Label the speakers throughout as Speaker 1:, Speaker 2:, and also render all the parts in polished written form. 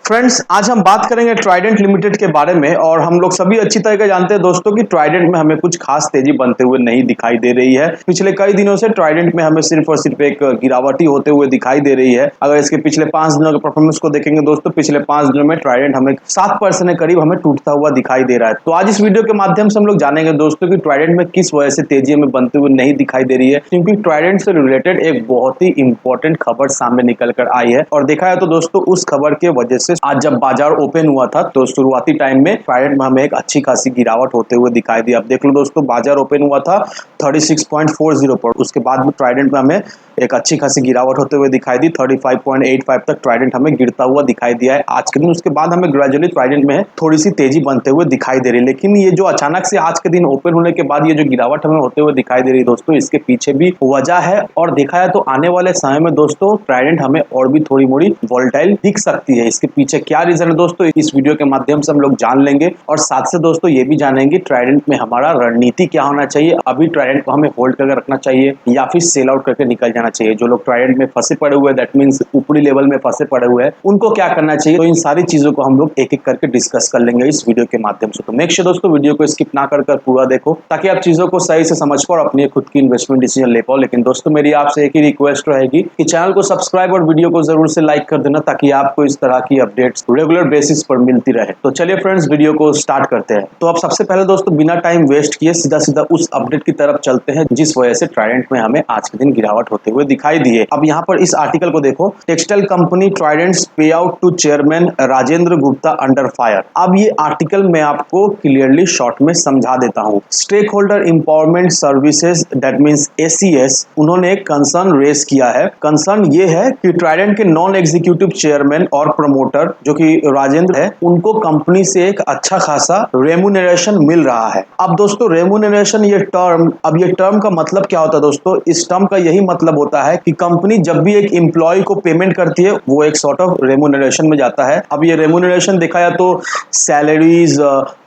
Speaker 1: Friends, आज हम बात करेंगे ट्राइडेंट लिमिटेड के बारे में। और हम लोग सभी अच्छी तरह से जानते हैं दोस्तों कि ट्राइडेंट में हमें कुछ खास तेजी बनते हुए नहीं दिखाई दे रही है। पिछले कई दिनों से ट्राइडेंट में हमें सिर्फ और सिर्फ एक गिरावट ही होते हुए दिखाई दे रही है। अगर इसके पिछले 5 दिनों के परफॉर्मेंस को देखेंगे दोस्तों, पिछले 5 दिनों में ट्राइडेंट हमें 7% के करीब हमें टूटता हुआ दिखाई दे रहा है। तो आज इस वीडियो के माध्यम से हम लोग जानेंगे दोस्तों कि ट्राइडेंट में किस वजह से तेजी हमें बनते हुए नहीं दिखाई दे रही है, क्योंकि ट्राइडेंट से रिलेटेड एक बहुत ही इंपॉर्टेंट खबर सामने निकल कर आई है। और देखा है तो दोस्तों, उस खबर के वजह से आज जब बाजार ओपन हुआ था तो शुरुआती टाइम में ट्राइडेंट में हमें एक अच्छी खासी गिरावट होते हुए दिखाई दी। अब देख लो दोस्तों, बाजार ओपन हुआ था 36.40 पर, उसके बाद में ट्राइडेंट में हमें एक अच्छी खासी गिरावट होते हुए दिखाई दी। 35.85 तक ट्राइडेंट हमें गिरता हुआ दिखाई दिया है आज के दिन। उसके बाद हमें ग्रेजुअली ट्राइडेंट में थोड़ी सी तेजी बनते हुए दिखाई दे रही है। लेकिन ये जो अचानक से आज के दिन ओपन होने के बाद ये जो गिरावट हमें होते हुए दिखाई दे रही है दोस्तों, इसके पीछे भी वजह है। और देखा है तो आने वाले समय में दोस्तों ट्राइडेंट हमें और भी थोड़ी मोड़ी वोलेटाइल दिख सकती है। इसके पीछे क्या रीजन है दोस्तों, इस वीडियो के माध्यम से हम लोग जान लेंगे। और साथ से दोस्तों ये भी जानेंगे ट्राइडेंट में हमारा रणनीति क्या होना चाहिए। अभी ट्राइडेंट को हमें होल्ड करके रखना चाहिए या फिर सेल आउट करके निकल जाना चाहिए। जो लोग ट्राइडेंट में फंसे पड़े हुए हैं, दैट मींस ऊपरी लेवल में फंसे पड़े हुए हैं, उनको क्या करना चाहिए। तो इन सारी चीजों को हम लोग एक एक करके डिस्कस कर लेंगे इस वीडियो के माध्यम से। तो मेक श्योर दोस्तों वीडियो को स्किप ना कर पूरा देखो, ताकि आप चीजों को सही से समझ पाओ और अपनी खुद की इन्वेस्टमेंट डिसीजन ले पाओ। लेकिन दोस्तों मेरी आपसे एक ही रिक्वेस्ट रहेगी कि चैनल को सब्सक्राइब और वीडियो को जरूर से लाइक कर देना, ताकि आपको इस तरह की अपडेट्स रेगुलर बेसिस पर मिलती रहे। तो चलिए फ्रेंड्स, वीडियो को स्टार्ट करते हैं। तो अब सबसे पहले दोस्तों बिना टाइम वेस्ट किए सीधा सीधा उस अपडेट की तरफ चलते हैं जिस वजह से ट्राइडेंट में हमें आज के दिन गिरावट होते हुए दिखाई दी है। अब यहाँ पर इस आर्टिकल को देखो, textile company trident's pay out to chairman Rajendra Gupta under fire. अब ये आर्टिकल मैं आपको क्लियरली शॉर्ट में समझा देता हूँ। Stakeholder empowerment services that means ACS, उन्होंने एक कंसर्न रेज किया है। कंसर्न ये है कि ट्राइडेंट के नॉन एग्जीक्यूटिव चेयरमैन और प्रमोटर जो कि राजेंद्र है, उनको कंपनी से एक अच्छा खासा रेम्यूनरेशन मिल रहा है। अब दोस्तों रेम्यूनरेशन ये टर्म का मतलब क्या होता है दोस्तों, इस टर्म का यही मतलब होता है कि कंपनी जब भी एक एम्प्लॉय को पेमेंट करती है वो एक सॉर्ट ऑफ रेम्यूनरेशन में जाता है। अब ये रेम्यूनरेशन देखा जाए तो सैलरीज,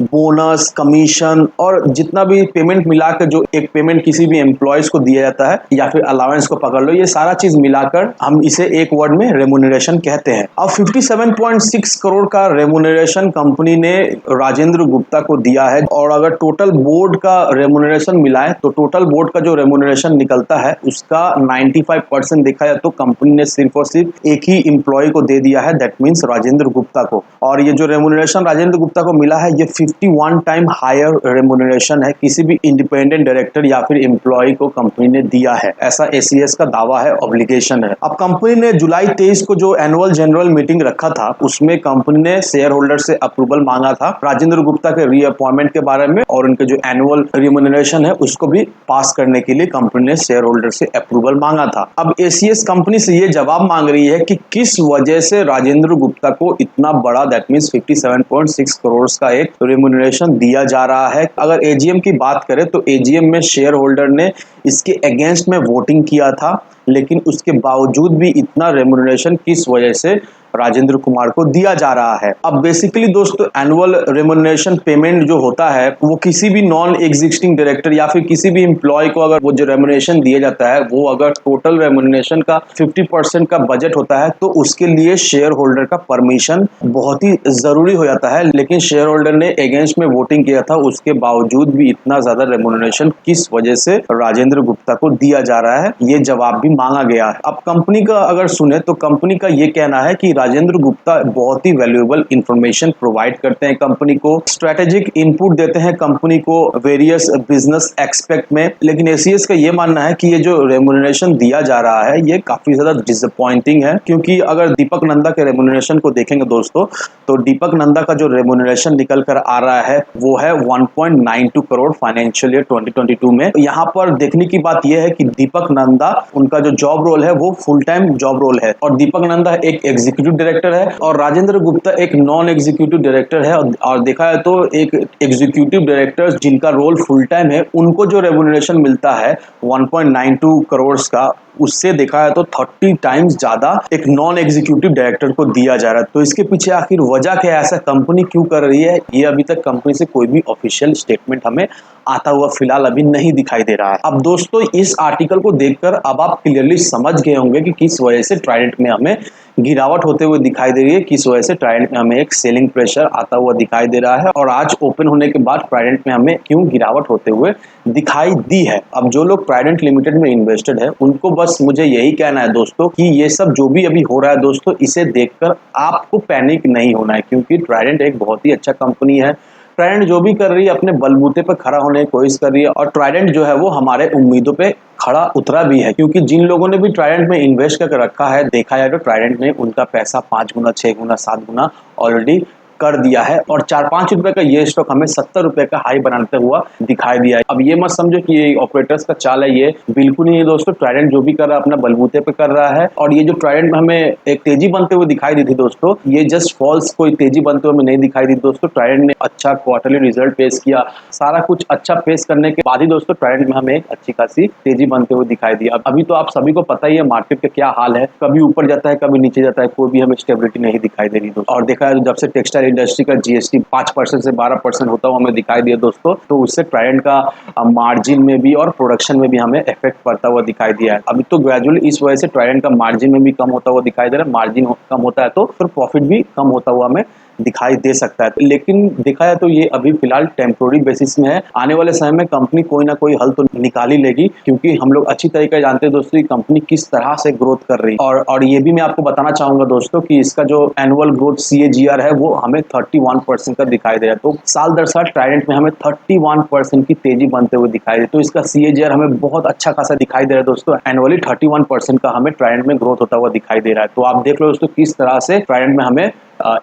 Speaker 1: बोनस, कमीशन और जितना भी पेमेंट मिला के जो एक पेमेंट किसी भी एम्प्लॉयज को दिया जाता है, या फिर अलाउंस को पकड़ लो, ये सारा चीज मिलाकर हम इसे एक वर्ड में रेम्यूनरेशन कहते हैं। अब 57.6 करोड़ का रेम्यूनरेशन कंपनी ने राजेंद्र गुप्ता को दिया है। और अगर टोटल बोर्ड का रेम्यूनरेशन मिलाए तो टोटल बोर्ड का जो रेम्यूनरेशन निकलता है उसका 95% देखा जाए तो कंपनी ने सिर्फ और सिर्फ एक ही एम्प्लॉय को दे दिया है, दैट मींस राजेंद्र गुप्ता को। और ये जो रेम्यूनरेशन राजेंद्र गुप्ता को मिला है ये 51 टाइम हायर रेम्यूनरेशन है किसी भी इंडिपेंडेंट डायरेक्टर या फिर एम्प्लॉय को कंपनी ने दिया है, ऐसा ACS का दावा है, ऑब्लिगेशन है। अब कंपनी ने जुलाई 23 को जो एनुअल जनरल मीटिंग रखा था उसमें कंपनी ने शेयर होल्डर से अप्रूवल मांगा था राजेंद्र गुप्ता के रीअपॉइंटमेंट के बारे में, और उनके जो एनुअल रेम्यूनरेशन है उसको भी पास करने के लिए कंपनी ने शेयर होल्डर से अप्रूवल मांगा था। अब ACS कंपनी से ये जवाब मांग रही है कि किस वजह से राजेंद्र गुप्ता को इतना बड़ा दैट मींस 57.6 करोड़ का एक रेम्यूनरेशन दिया जा रहा है। अगर AGM की बात करें तो AGM में शेयर होल्डर ने इसके अगेंस्ट में वोटिंग किया था, लेकिन उसके बावजूद भी इतना रेम्यूनरेशन किस वजह से राजेंद्र कुमार को दिया जा रहा है। अब बेसिकली दोस्तों एनुअल रेम्यूनरेशन पेमेंट जो होता है वो किसी भी नॉन एग्जिस्टिंग डायरेक्टर या फिर किसी भी एम्प्लॉय को अगर वो जो रेम्यूनरेशन दिया जाता है वो अगर टोटल रेम्यूनरेशन का 50% का बजट होता है तो उसके लिए शेयर होल्डर का परमिशन बहुत ही जरूरी हो जाता है। लेकिन शेयर होल्डर ने अगेंस्ट में वोटिंग किया था, उसके बावजूद भी इतना ज्यादा रेम्यूनरेशन किस वजह से राजेंद्र गुप्ता को दिया जा रहा है, ये जवाब भी मांगा गया है। अब कंपनी का अगर सुने तो कंपनी का ये कहना है कि राजेंद्र गुप्ता बहुत ही वैल्यूएबल इंफॉर्मेशन प्रोवाइड करते हैं, कंपनी को स्ट्रेटेजिक इनपुट देते हैं, कंपनी को वेरियस बिजनेस एक्सपेक्ट में। लेकिन ACS का ये मानना है कि ये जो रेम्यूनरेशन दिया जा रहा है ये काफी ज्यादा डिसअपॉइंटिंग है, क्योंकि अगर दीपक नंदा के रेम्यूनरेशन को देखेंगे दोस्तों तो दीपक नंदा का जो रेम्यूनरेशन निकल कर आ रहा है वो है 1.92 करोड़ फाइनेंशियल ईयर 2022 में। यहाँ पर देखने की बात यह है कि दीपक नंदा उनका जो जॉब रोल है वो फुल टाइम जॉब रोल है, और दीपक नंदा एक एग्जीक्यूटिव डायरेक्टर है और राजेंद्र गुप्ता एक नॉन एग्जीक्यूटिव डायरेक्टर है। और देखा है तो एक एग्जीक्यूटिव डायरेक्टर जिनका रोल फुल टाइम है उनको जो रेम्यूनरेशन मिलता है 1.92 करोड़ का, उससे देखा है तो 30 टाइम्स ज्यादा एक नॉन एग्जीक्यूटिव डायरेक्टर को दिया जा रहा है। तो इसके पीछे आखिर वजह क्या है, ऐसा कंपनी क्यों कर रही है, ये अभी तक कंपनी से कोई भी ऑफिशियल स्टेटमेंट हमें आता हुआ फिलहाल अभी नहीं दिखाई दे रहा है। अब दोस्तों इस आर्टिकल को देखकर अब आप क्लियरली समझ गए होंगे कि किस वजह से ट्राइडेंट में हमें गिरावट होते हुए दिखाई दे रही है, किस वजह से ट्राइडेंट में हमें एक सेलिंग प्रेशर आता हुआ दिखाई दे रहा है और आज ओपन होने के बाद ट्राइडेंट में हमें क्यों गिरावट होते हुए दिखाई दी है। अब जो लोग ट्राइडेंट लिमिटेड में इन्वेस्टेड है उनको बस मुझे यही कहना है दोस्तों कि ये सब जो भी अभी हो रहा है दोस्तों, इसे देखकर आपको पैनिक नहीं होना है, क्योंकि ट्राइडेंट एक बहुत ही अच्छा कंपनी है। ट्राइडेंट जो भी कर रही है अपने बलबूते पर खड़ा होने की कोशिश कर रही है और ट्राइडेंट जो है वो हमारे उम्मीदों पे खड़ा उतरा भी है, क्योंकि जिन लोगों ने भी ट्राइडेंट में इन्वेस्ट करके रखा है, देखा जाए तो ट्राइडेंट ने उनका पैसा 5 गुना 6 गुना 7 गुना ऑलरेडी कर दिया है और 4-5 रुपए का ये स्टॉक हमें 70 रुपए का हाई बनाते हुआ दिखाई दिया है। अब ये मत समझो कि ये ऑपरेटर्स का चाल है, ये बिल्कुल नहीं है दोस्तों। ट्राइडेंट जो भी कर रहा है अपना बलबूते पे कर रहा है और ये जो ट्राइडेंट में हमें एक तेजी बनते हुए दिखाई दी थी दोस्तों, ये जस्ट फॉल्स कोई तेजी बनते हुए हमें नहीं दिखाई दी दोस्तों। ट्राइडेंट ने अच्छा क्वार्टरली रिजल्ट पेश किया, सारा कुछ अच्छा पेश करने के बाद ही दोस्तों ट्राइडेंट में हमें एक अच्छी खासी तेजी बनते हुए दिखाई दी। अब अभी तो आप सभी को पता ही है मार्केट का क्या हाल है, कभी ऊपर जाता है कभी नीचे जाता है, कोई भी हमें स्टेबिलिटी नहीं दिखाई दे रही दोस्तों। और देखा है जब से टेक्सटाइल इंडस्ट्री का जीएसटी 5% से 12% होता हुआ हमें दिखाई दिया दोस्तों, तो उससे ट्राइडेंट का मार्जिन में भी और प्रोडक्शन में भी हमें इफेक्ट पड़ता हुआ दिखाई दिया है। अभी तो ग्रेजुअली इस वजह से ट्राइडेंट का मार्जिन में भी कम होता हुआ दिखाई दे रहा है। मार्जिन कम होता है तो फिर प्रॉफिट भी कम होता हुआ हमें दिखाई दे सकता है, लेकिन देखा जाए तो ये अभी फिलहाल टेम्पोररी बेसिस में है। आने वाले समय में कंपनी कोई ना कोई हल तो निकाल ही लेगी, क्योंकि हम लोग अच्छी तरीके जानते हैं दोस्तों कि कंपनी किस तरह से ग्रोथ कर रही है। और ये भी मैं आपको बताना चाहूंगा दोस्तों कि इसका जो एनुअल ग्रोथ CAGR है वो हमें 31% का दिखाई दे रहा है। तो साल दर साल ट्राइडेंट में हमें 31% की तेजी बनते हुए दिखाई दे, तो इसका CAGR हमें बहुत अच्छा खासा दिखाई दे रहा है दोस्तों। एनुअली 31% का हमें ट्राइडेंट में ग्रोथ होता हुआ दिखाई दे रहा है। तो आप देख लो दोस्तों किस तरह से ट्राइडेंट में हमें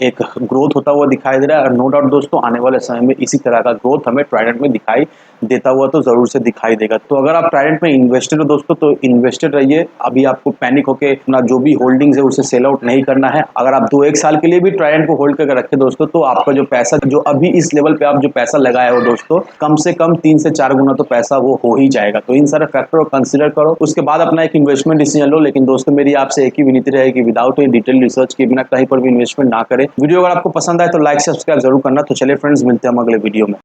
Speaker 1: एक ग्रोथ होता हुआ दिखाई दे रहा है और नो डाउट दोस्तों आने वाले समय में इसी तरह का ग्रोथ हमें ट्राइडेंट में दिखाई देता हुआ तो जरूर से दिखाई देगा। तो अगर आप ट्राइडेंट में इन्वेस्टेड हो दोस्तों तो इन्वेस्टेड रहिए। अभी आपको पैनिक होकर अपना जो भी होल्डिंग्स है उसे सेल आउट नहीं करना है। अगर आप 2-1 साल के लिए भी ट्राइडेंट को होल्ड करके रखे दोस्तों, तो आपका जो पैसा जो अभी इस लेवल पे आप जो पैसा लगाए हो दोस्तों, कम से कम 3 से 4 गुना तो पैसा वो हो ही जाएगा। तो इन सारे फैक्टर को कंसिडर करो, उसके बाद अपना एक इन्वेस्टमेंट डिसीजन लो। लेकिन दोस्तों मेरी आपसे एक ही विनती रहेगी, विदाउट ए डिटेल रिसर्च के बिना कहीं पर भी इन्वेस्टमेंट ना करें। वीडियो अगर आपको पसंद आए तो लाइक सब्सक्राइब जरूर करना। तो चलिए फ्रेंड्स, मिलते हैं हम अगले वीडियो में।